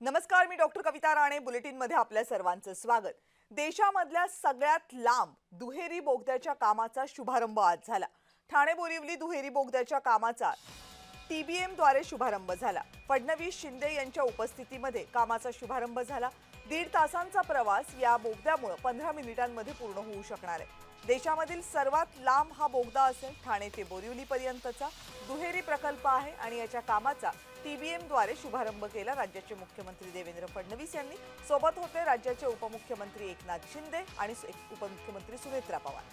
नमस्कार, मी डॉक्टर कविता राणे. बुलेटिनमध्ये आपल्या सर्वांचं स्वागत. देशामधल्या सगळ्यात लांब दुहेरी बोगद्याच्या कामाचा शुभारंभ आज झाला. ठाणे बोरिवली दुहेरी बोगद्याच्या कामाचा TBM द्वारे शुभारंभ झाला. फडणवीस शिंदे यांच्या उपस्थितीमध्ये कामाचा शुभारंभ झाला. 1.5 तासांचा प्रवास या बोगद्यामुळे 15 मिनिटांमध्ये पूर्ण होऊ शकणार आहे. देशामधील सर्वात लांब हा बोगदा असेल. ठाणे ते बोरिवली पर्यंतचा दुहेरी प्रकल्प आहे आणि याच्या कामाचा TBM द्वारे शुभारंभ केला राज्याचे मुख्यमंत्री देवेंद्र फडणवीस यांनी. सोबत होते राज्याचे उपमुख्यमंत्री एकनाथ शिंदे आणि उपमुख्यमंत्री सुनेत्रा पवार.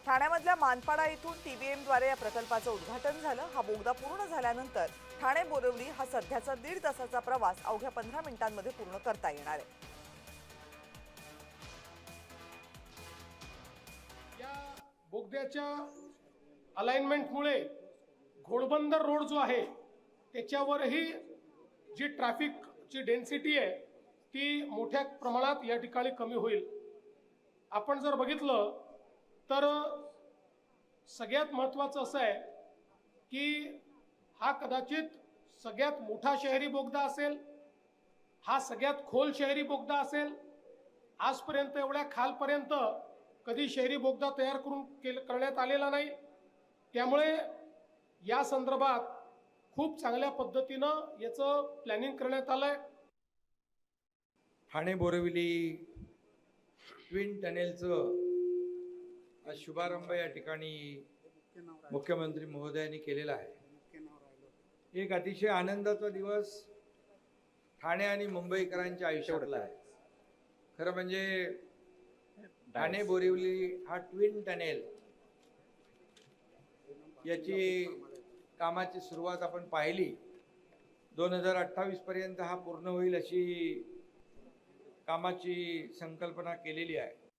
ठाण्यामधल्या मानपाडा येथून TBM द्वारे या प्रकल्पाचं उद्घाटन झालं. हा बोगदा पूर्ण झाल्यानंतर ठाणे बोरिवली हा सध्याचा 1.5 तासाचा प्रवास अवघ्या 15 मिनिटांमध्ये पूर्ण करता येणार आहे. या बोगद्याच्या अलाइनमेंटमुळे घोडबंदर रोड जो आहे त्याच्यावरही जी ट्रॅफिकची डेन्सिटी आहे ती मोठ्या प्रमाणात या ठिकाणी कमी होईल. आपण जर बघितलं तर सगळ्यात महत्त्वाचं असं आहे की हा कदाचित सगळ्यात मोठा शहरी बोगदा असेल, हा सगळ्यात खोल शहरी बोगदा असेल. आजपर्यंत एवढ्या खालपर्यंत कधी शहरी बोगदा तयार करण्यात आलेला नाही. त्यामुळे या संदर्भात खूप चांगल्या पद्धतीनं याचं प्लॅनिंग करण्यात आलंय. ठाणे बोरिवली ट्विन टनेलचं शुभारंभ या ठिकाणी मुख्यमंत्री महोदयांनी केलेला आहे. एक अतिशय आनंदाचा दिवस ठाणे आणि मुंबईकरांच्या आयुष्यातला आहे. खरं म्हणजे ठाणे बोरिवली हा ट्विन टनेल याची कामाची सुरुवात आपण पाहिली. 2028 पर्यंत हा पूर्ण होईल अशी कामाची संकल्पना केलेली आहे.